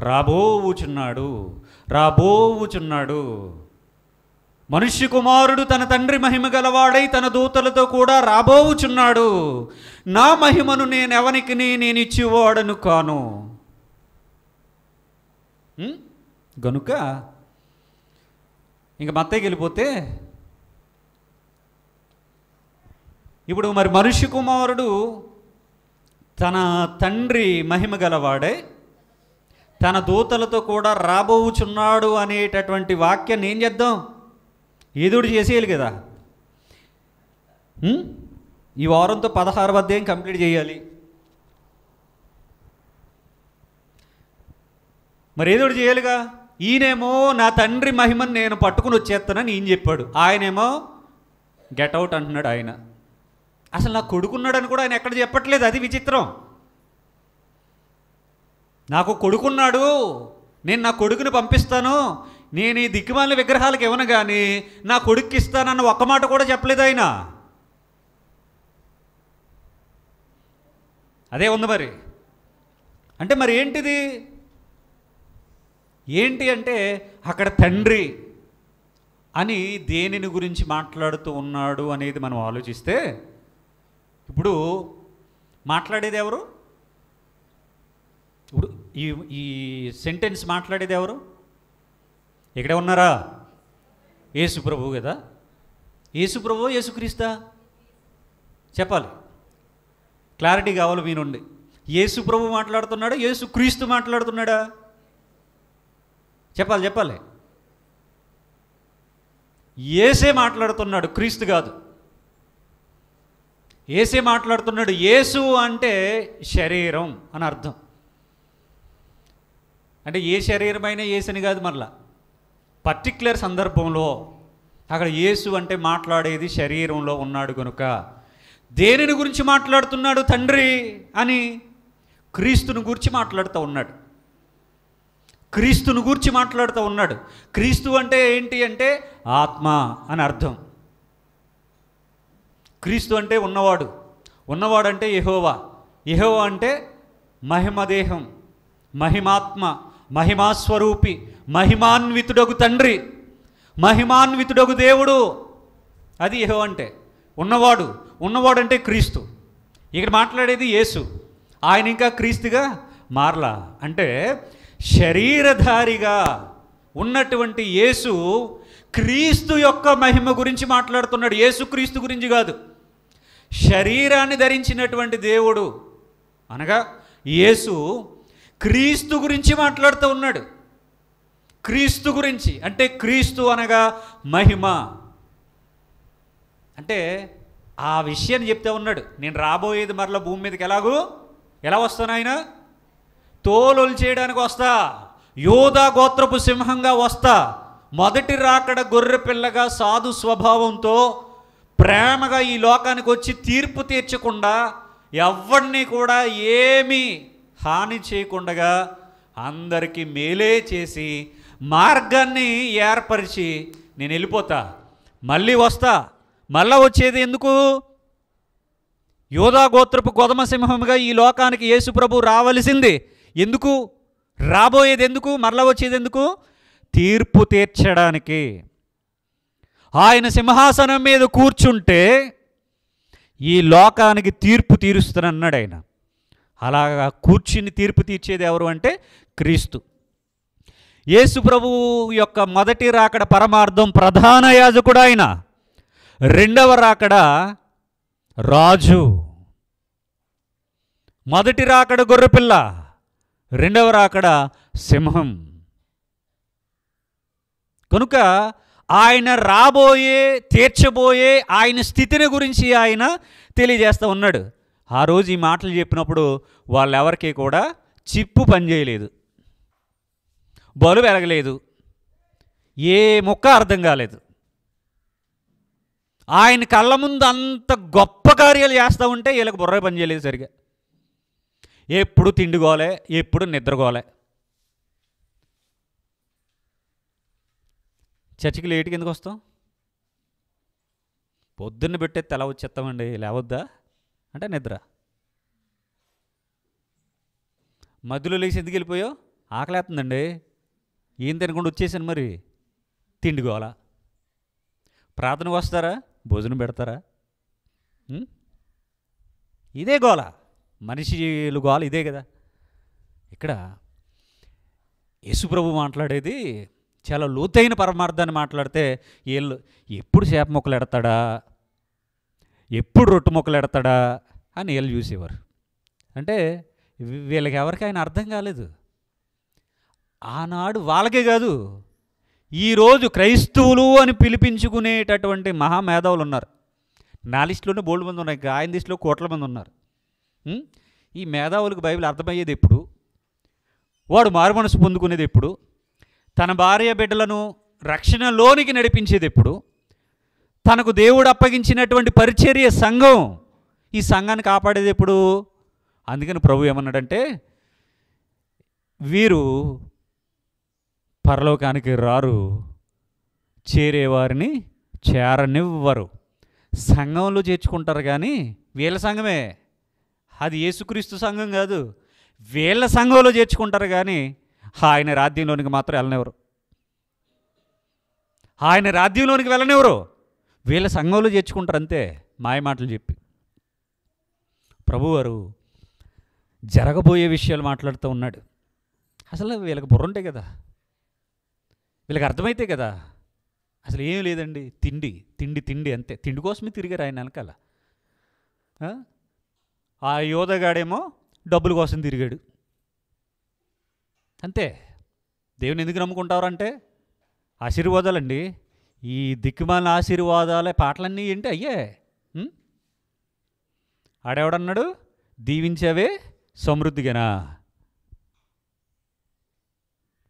రాబోవుచున్నాడు. మనుష్య కుమారుడు తన తండ్రి మహిమ గలవాడై తన దూతలతో కూడా రాబోవుచున్నాడు. నా మహిమను నేనెవనికి నేనిచ్చివాడను కాను. గనుక ఇంక మత్తయికి వెళ్ళిపోతే, ఇప్పుడు మరి మనుష్య కుమారుడు తన తండ్రి మహిమ గలవాడై తన దూతలతో కూడా రాబోవుచున్నాడు అనేటటువంటి వాక్యాన్ని ఏం చేద్దాం? ఏదోడు చేసేయాలి కదా. ఈ వారంతో 16వ అధ్యాయం కంప్లీట్ చేయాలి. మరి ఏదోడు చేయాలిగా. ఈయనేమో నా తండ్రి మహిమను నేను పట్టుకుని వచ్చేస్తానని ఈయన చెప్పాడు. ఆయనేమో గెట్ అవుట్ అంటున్నాడు. ఆయన అసలు నా కొడుకున్నాడని కూడా ఆయన ఎక్కడ చెప్పట్లేదు. అది విచిత్రం. నాకు కొడుకున్నాడు, నేను నా కొడుకుని పంపిస్తాను, నేను ఈ దిక్కుమాలిన విగ్రహాలకు ఇవ్వను కానీ నా కొడుక్కి ఇస్తానన్న ఒక్క మాట కూడా చెప్పలేదు ఆయన. అదే ఉంది మరి. అంటే మరి ఏంటిది? ఏంటి అంటే అక్కడ తండ్రి అని దేనిని గురించి మాట్లాడుతూ ఉన్నాడు అనేది మనం ఆలోచిస్తే, ఇప్పుడు మాట్లాడేది ఎవరు? ఇప్పుడు ఈ సెంటెన్స్ మాట్లాడేది ఎవరు? ఇక్కడే ఉన్నారా? యేసు ప్రభువు కదా. యేసు ప్రభువు యేసుక్రీస్తా? చెప్పాలి, క్లారిటీ కావాలి మీ నుండి. యేసు ప్రభు మాట్లాడుతున్నాడా, యేసు క్రీస్తు మాట్లాడుతున్నాడా? చెప్పాలి. యేసే మాట్లాడుతున్నాడు, క్రీస్తు కాదు. యేసే మాట్లాడుతున్నాడు. యేసు అంటే శరీరం అని అర్థం. అంటే ఏ శరీరమైనా యేసని కాదు, మరలా పర్టిక్యులర్ సందర్భంలో అక్కడ యేసు అంటే మాట్లాడేది శరీరంలో ఉన్నాడు కనుక దేనిని గురించి మాట్లాడుతున్నాడు తండ్రి అని? క్రీస్తుని గురించి మాట్లాడుతూ ఉన్నాడు. క్రీస్తుని గురించి మాట్లాడుతూ ఉన్నాడు. క్రీస్తు అంటే ఏంటి అంటే ఆత్మ అని అర్థం. క్రీస్తు అంటే ఉన్నవాడు. ఉన్నవాడు అంటే యెహోవా. యెహోవా అంటే మహిమదేహం, మహిమాత్మ, మహిమాస్వరూపి, మహిమాన్వితుడగు తండ్రి, మహిమాన్వితుడగు దేవుడు. అది యెహోవా అంటే ఉన్నవాడు. ఉన్నవాడంటే క్రీస్తు. ఇక్కడ మాట్లాడేది యేసు. ఆయన ఇంకా క్రీస్తుగా మారలా. అంటే శరీరధారిగా ఉన్నటువంటి యేసు క్రీస్తు యొక్క మహిమ గురించి మాట్లాడుతున్నాడు. యేసు క్రీస్తు గురించి కాదు. శరీరాన్ని ధరించినటువంటి దేవుడు అనగా యేసు క్రీస్తు గురించి మాట్లాడుతూ ఉన్నాడు. క్రీస్తు గురించి అంటే క్రీస్తు అనగా మహిమ. అంటే ఆ విషయాన్ని చెప్తే ఉన్నాడు. నేను రాబోయేది మరలా భూమి మీదకి ఎలా వస్తాను? ఆయన తోలులు చేయడానికి వస్తా, యోధా గోత్రపు సింహంగా వస్తా, మొదటి రాకడ గొర్రె పిల్లగా సాధు స్వభావంతో ప్రేమగా ఈ లోకానికి వచ్చి తీర్పు తీర్చకుండా ఎవరిని కూడా ఏమీ హాని చేయకుండా అందరికీ మేలే చేసి మార్గాన్ని ఏర్పరిచి నేను వెళ్ళిపోతా, మళ్ళీ వస్తా. మళ్ళా వచ్చేది ఎందుకు? యోధా గోత్రపు కొదమ సింహంగా ఈ లోకానికి యేసు ప్రభు రావలసింది ఎందుకు? రాబోయేది ఎందుకు? మరలా వచ్చేది ఎందుకు? తీర్పు తీర్చడానికి. ఆయన సింహాసనం మీద కూర్చుంటే ఈ లోకానికి తీర్పు తీరుస్తానన్నాడు ఆయన. అలాగా కూర్చుని తీర్పు తీర్చేది ఎవరు అంటే క్రీస్తు. యేసు ప్రభువు యొక్క మొదటి రాకడ పరమార్థం ప్రధాన యాజకుడు ఆయన. రెండవ రాకడ రాజు. మొదటి రాకడ గొర్రెపిల్ల, రెండవ రాకడ సింహం. కనుక ఆయన రాబోయే, తీర్చబోయే ఆయన స్థితిని గురించి ఆయన తెలియజేస్తూ ఉన్నాడు. ఆ రోజు ఈ మాటలు చెప్పినప్పుడు వాళ్ళెవరికి కూడా చిప్పు పనిచేయలేదు, బలు వెలగలేదు, ఏ ముక్క అర్థం కాలేదు. ఆయన కళ్ళ ముందు అంత గొప్ప కార్యాలు చేస్తూ ఉంటే వీళ్ళకి బుర్ర పని చేయలేదు సరిగా. ఎప్పుడు తిండిగోలే, ఎప్పుడు నిద్రగోలే. చర్చికి లేటుకి ఎందుకు వస్తాం? పొద్దున్న పెట్టే తెల వచ్చేస్తామండి, లేవద్దా అంటే నిద్ర. మధ్యలో లేచి ఎందుకు వెళ్ళిపోయావు? ఆకలేస్తుందండి, ఏం తినకుండా వచ్చేసాను. మరి తిండిగోలా. ప్రార్థనకు వస్తారా? భోజనం పెడతారా? ఇదే గోల, మనిషిలు గోల ఇదే కదా. ఇక్కడ యేసుప్రభు మాట్లాడేది చాలా లోతైన పరమార్థాన్ని మాట్లాడితే వీళ్ళు ఎప్పుడు చేప మొక్కలు ఎడతాడా, ఎప్పుడు రొట్టె మొక్కలు ఎడతాడా అని వీళ్ళు చూసేవారు. అంటే వీళ్ళకి ఎవరికి ఆయన అర్థం కాలేదు. ఆనాడు వాళ్ళకే కాదు, ఈరోజు క్రైస్తవులు అని పిలిపించుకునేటటువంటి మహామేధావులు ఉన్నారు. నా లిస్టులోనే బోల్డ్ మంది ఉన్నాయి, ఆయన లిస్టులో కోట్ల మంది ఉన్నారు. ఈ మేధావులకు బైబిల్ అర్థమయ్యేది ఎప్పుడు? వాడు మారు మనసు పొందుకునేది ఎప్పుడు? తన భార్య బిడ్డలను రక్షణలోనికి నడిపించేది ఎప్పుడు? తనకు దేవుడు అప్పగించినటువంటి పరిచర్య సంఘం, ఈ సంఘాన్ని కాపాడేది ఎప్పుడు? అందుకని ప్రభు ఏమన్నాడంటే, వీరు పరలోకానికి రారు, చేరేవారిని చేరనివ్వరు. సంఘంలో చేర్చుకుంటారు కానీ వీళ్ళ సంఘమే, అది యేసుక్రీస్తు సంఘం కాదు. వీళ్ళ సంఘంలో చేర్చుకుంటారు కానీ ఆయన రాజ్యంలోనికి మాత్రం వెళ్ళనివ్వరు. ఆయన రాజ్యంలోనికి వెళ్ళనివ్వరు, వీళ్ళ సంఘంలో చేర్చుకుంటారు అంతే, మాయ మాటలు చెప్పి. ప్రభువారు జరగబోయే విషయాలు మాట్లాడుతూ ఉన్నాడు. అసలు వీళ్ళకి బుర్ర ఉంటాయి కదా, వీళ్ళకి అర్థమైతే కదా. అసలు ఏం లేదండి, తిండి తిండి తిండి అంతే. తిండి కోసమే తిరిగారు ఆయన వెనకాల. ఆ యోధగాడేమో డబ్బుల కోసం తిరిగాడు అంతే. దేవుని ఎందుకు నమ్ముకుంటారంటే ఆశీర్వాదాలండి. ఈ దిక్కుమాలిన ఆశీర్వాదాలే పాటలన్నీ ఏంటి అయ్యే. ఆడెవడన్నాడు? దీవించావే సమృద్ధిగానా?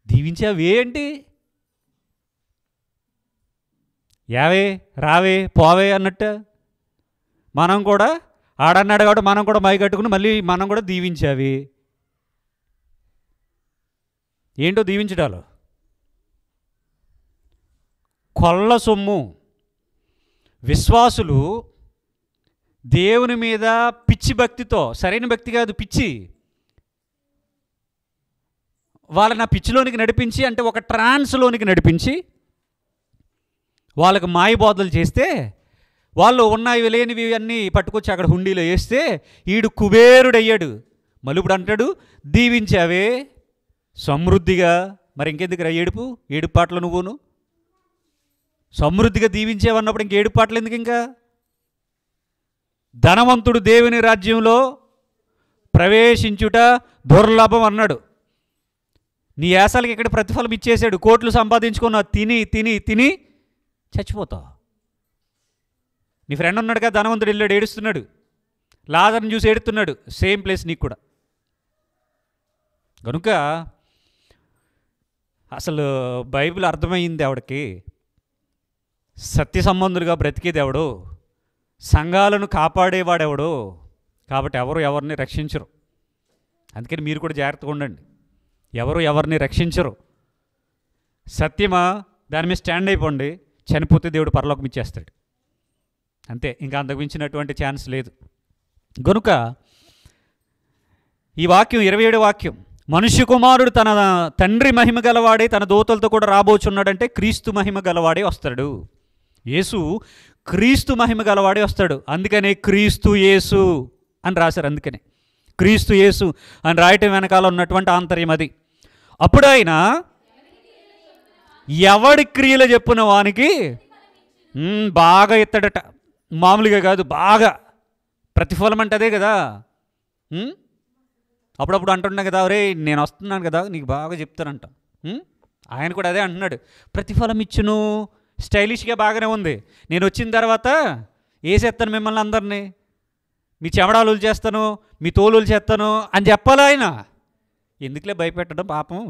దీవించావే ఏంటి? యావే రావే పోవే అన్నట్టు మనం కూడా ఆడన్నాడు కాబట్టి మనం కూడా మై కట్టుకుని మళ్ళీ మనం కూడా దీవించావి. ఏంటో దీవించడాలు? కొల్ల సొమ్ము. విశ్వాసులు దేవుని మీద పిచ్చి భక్తితో, సరైన భక్తి కాదు, పిచ్చి, వాళ్ళని ఆ పిచ్చిలోనికి నడిపించి, అంటే ఒక ట్రాన్స్లోనికి నడిపించి వాళ్ళకి మాయబోధలు చేస్తే, వాళ్ళు ఉన్నవి లేనివి అన్నీ పట్టుకొచ్చి అక్కడ హుండీలో వేస్తే ఈడు కుబేరుడయ్యాడు. మళ్ళీ ఇప్పుడు అంటాడు దీవించావే సమృద్ధిగా. మరి ఇంకెందుకు ఏడుపు పాటలు? నువ్వును సమృద్ధిగా దీవించావన్నప్పుడు ఇంకేడు పాటలు ఎందుకు? ఇంకా ధనవంతుడు దేవుని రాజ్యంలో ప్రవేశించుట దుర్లభం అన్నాడు. నీ యాసలకి ఇక్కడ ప్రతిఫలం ఇచ్చేశాడు. కోట్లు సంపాదించుకున్న తిని తిని తిని చచ్చిపోతావు. నీ ఫ్రెండ్ ఉన్నాడు కదా ధనవంతుడు, వెళ్ళాడు, ఏడుస్తున్నాడు, లాజర్ని చూసి ఏడుస్తున్నాడు. సేమ్ ప్లేస్ నీకు కూడా. కనుక అసలు బైబిల్ అర్థమైంది ఆవిడకి. సత్య సంబంధులుగా బ్రతికేది ఎవడు, సంఘాలను కాపాడేవాడెవడు. కాబట్టి ఎవరిని రక్షించరు. అందుకని మీరు కూడా జాగ్రత్తగా ఉండండి. ఎవరిని రక్షించరు. సత్యమా, దాని మీద స్టాండ్ అయిపోండి. చనిపోతే దేవుడు పరలోకం ఇచ్చేస్తాడు, అంతే. ఇంకా అంతకు మించినటువంటి ఛాన్స్ లేదు. కనుక ఈ వాక్యం 27 వాక్యం, మనుష్య కుమారుడు తన తండ్రి మహిమ గలవాడే తన దూతలతో కూడా రాబోచున్నాడంటే క్రీస్తు మహిమ గలవాడే వస్తాడు. యేసు క్రీస్తు మహిమ గలవాడే వస్తాడు. అందుకనే క్రీస్తు యేసు అని రాశారు. అందుకనే క్రీస్తు యేసు అని రాయటం వెనకాల ఉన్నటువంటి ఆంతర్యం అది. అప్పుడు ఆయన ఎవడి క్రియలు చెప్పున వానికి బాగా ఎత్తాడట. మామూలుగా కాదు, బాగా. ప్రతిఫలం అంటే అదే కదా. అప్పుడప్పుడు అంటున్నా కదా, రే నేను వస్తున్నాను కదా నీకు బాగా చెప్తానంట. ఆయన కూడా అదే అంటున్నాడు, ప్రతిఫలం ఇచ్చును. స్టైలిష్గా బాగానే ఉంది. నేను వచ్చిన తర్వాత వేసేస్తాను మిమ్మల్ని అందరినీ, మీ చెమడాలు చేస్తాను, మీ తోలులు చేస్తాను అని చెప్పాలి ఆయన. ఎందుకులే భయపెట్టడం పాపం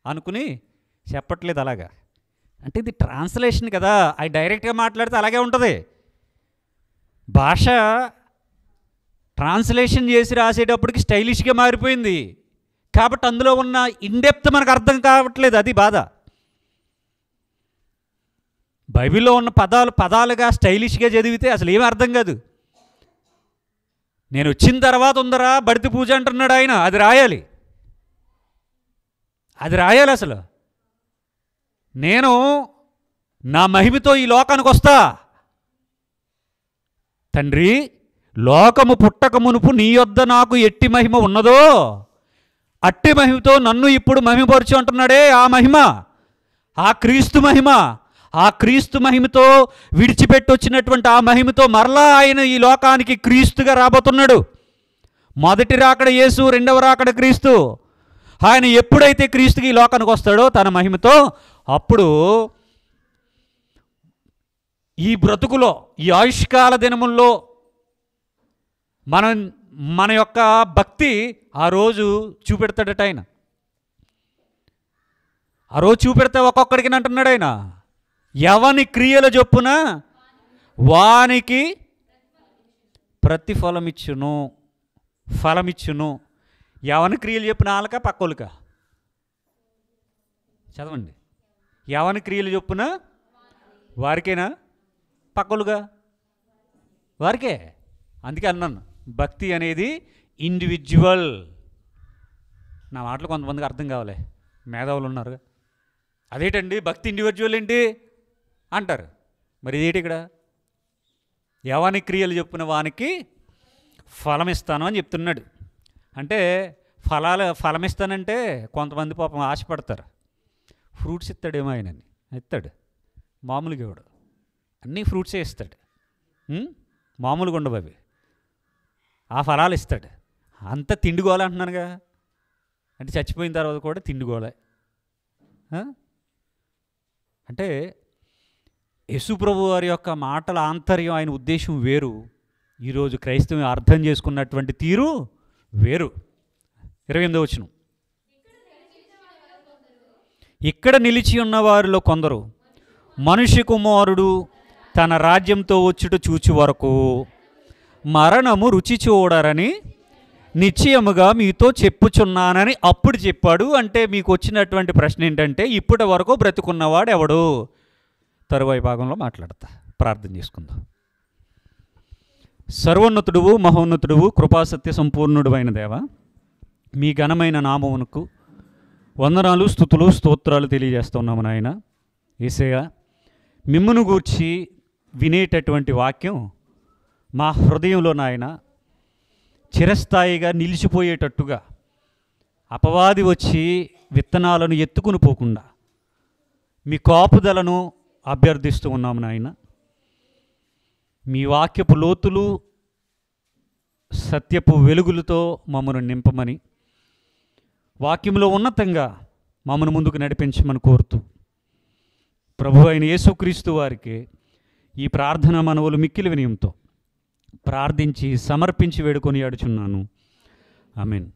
అనుకుని చెప్పట్లేదు అలాగా. అంటే ఇది ట్రాన్స్లేషన్ కదా. అది డైరెక్ట్గా మాట్లాడితే అలాగే ఉంటుంది. భాష ట్రాన్స్లేషన్ చేసి రాసేటప్పటికి స్టైలిష్గా మారిపోయింది. కాబట్టి అందులో ఉన్న ఇన్డెప్త్ మనకు అర్థం కావట్లేదు. అది బాధ. బైబిల్లో ఉన్న పదాలుగా స్టైలిష్గా చదివితే అసలు ఏమీ అర్థం కాదు. నేను వచ్చిన తర్వాత ఉందరా బడితి పూజ అంటున్నాడు ఆయన. అది రాయాలి అసలు. నేను నా మహిమతో ఈ లోకానికి వస్తా. తండ్రి, లోకము పుట్టక మునుపు నీ యొద్ద నాకు ఎట్టి మహిమ ఉన్నదో అట్టి మహిమతో నన్ను ఇప్పుడు మహిమపరచు అంటున్నాడే. ఆ మహిమ, ఆ క్రీస్తు మహిమ, ఆ క్రీస్తు మహిమతో విడిచిపెట్టి వచ్చినటువంటి ఆ మహిమతో మరలా ఆయన ఈ లోకానికి క్రీస్తుగా రాబోతున్నాడు. మొదటి రాకడ యేసు, రెండవ రాకడ క్రీస్తు. ఆయన ఎప్పుడైతే క్రీస్తుకి ఈ లోకానికి వస్తాడో తన మహిమతో, అప్పుడు ఈ బ్రతుకులో, ఈ ఆయుష్కాల దినముల్లో మన యొక్క భక్తి ఆ రోజు చూపెడతాడట ఆయన. ఆ రోజు చూపెడితే ఒక్కొక్కడికి అంటున్నాడు ఆయన, ఎవని క్రియల చొప్పున వానికి ప్రతిఫలమిచ్చును, ఫలమిచ్చును. ఎవని క్రియలు చెప్పిన వాళ్ళక పక్కోళ్ళక? చదవండి. ఎవని క్రియలు చొప్పున వారికేనా పక్కోళ్ళుగా? వారికే. అందుకే అన్నాను, భక్తి అనేది ఇండివిజువల్. నా మాటలు కొంతమందికి అర్థం కావాలి, మేధావులు ఉన్నారు. అదేంటండి భక్తి ఇండివిజువల్ ఏంటి అంటారు. మరి ఇదేంటి ఇక్కడ? ఎవని క్రియలు చెప్పిన వానికి ఫలం ఇస్తాను అని చెప్తున్నాడు. అంటే ఫలమిస్తానంటే కొంతమంది పాపం ఆశపడతారు. ఫ్రూట్స్ ఇస్తాడేమో ఆయనని. ఇస్తాడు, మామూలుగా ఇవ్వడు. అన్నీ ఫ్రూట్సే ఇస్తాడు. మామూలుగా ఉండవు అవి. ఆ ఫలాలు ఇస్తాడు. అంత తిండిగోలే అంటున్నానుగా. అంటే చచ్చిపోయిన తర్వాత కూడా తిండిగోలే. అంటే యేసుప్రభు వారి యొక్క మాటల ఆంతర్యం, ఆయన ఉద్దేశం వేరు. ఈరోజు క్రైస్తవం అర్థం చేసుకున్నటువంటి తీరు వేరు. 28వ వచనం, ఇక్కడ నిలిచి ఉన్న వారిలో కొందరు మనుష్య కుమారుడు తన రాజ్యంతో వచ్చుట చూచి వరకు మరణము రుచి చూడరని నిశ్చయముగా మీతో చెప్పుచున్నానని అప్పుడు చెప్పాడు. అంటే మీకు వచ్చినటువంటి ప్రశ్న ఏంటంటే, ఇప్పటి వరకు బ్రతుకున్నవాడు ఎవడు? తరువాయి భాగంలో మాట్లాడతా. ప్రార్థన చేసుకుందాం. సర్వోన్నతుడువు, మహోన్నతుడువు, కృపాసత్య సంపూర్ణుడు అయిన దేవ, మీ ఘనమైన నామమునకు వందనాలు, స్తుతులు, స్తోత్రాలు తెలియజేస్తున్నాము నాయన. యేసయ్య, మిమ్మును గూర్చి వినేటటువంటి వాక్యం మా హృదయంలో నాయన చిరస్థాయిగా నిలిచిపోయేటట్టుగా, అపవాది వచ్చి విత్తనాలను ఎత్తుకుని పోకుండా మీ కాపుదలను అభ్యర్థిస్తూ ఉన్నాము నాయన. మీ వాక్యపు లోతులు, సత్యపు వెలుగులతో మమ్మను నింపమని, వాక్యంలో ఉన్నతంగా మమ్మను ముందుకు నడిపించమని కోరుతూ, ప్రభు అయిన యేసుక్రీస్తు వారికి ఈ ప్రార్థన మనవులు మిక్కిలి వినయంతో ప్రార్థించి సమర్పించి వేడుకొని అడుచున్నాను. ఆమేన్.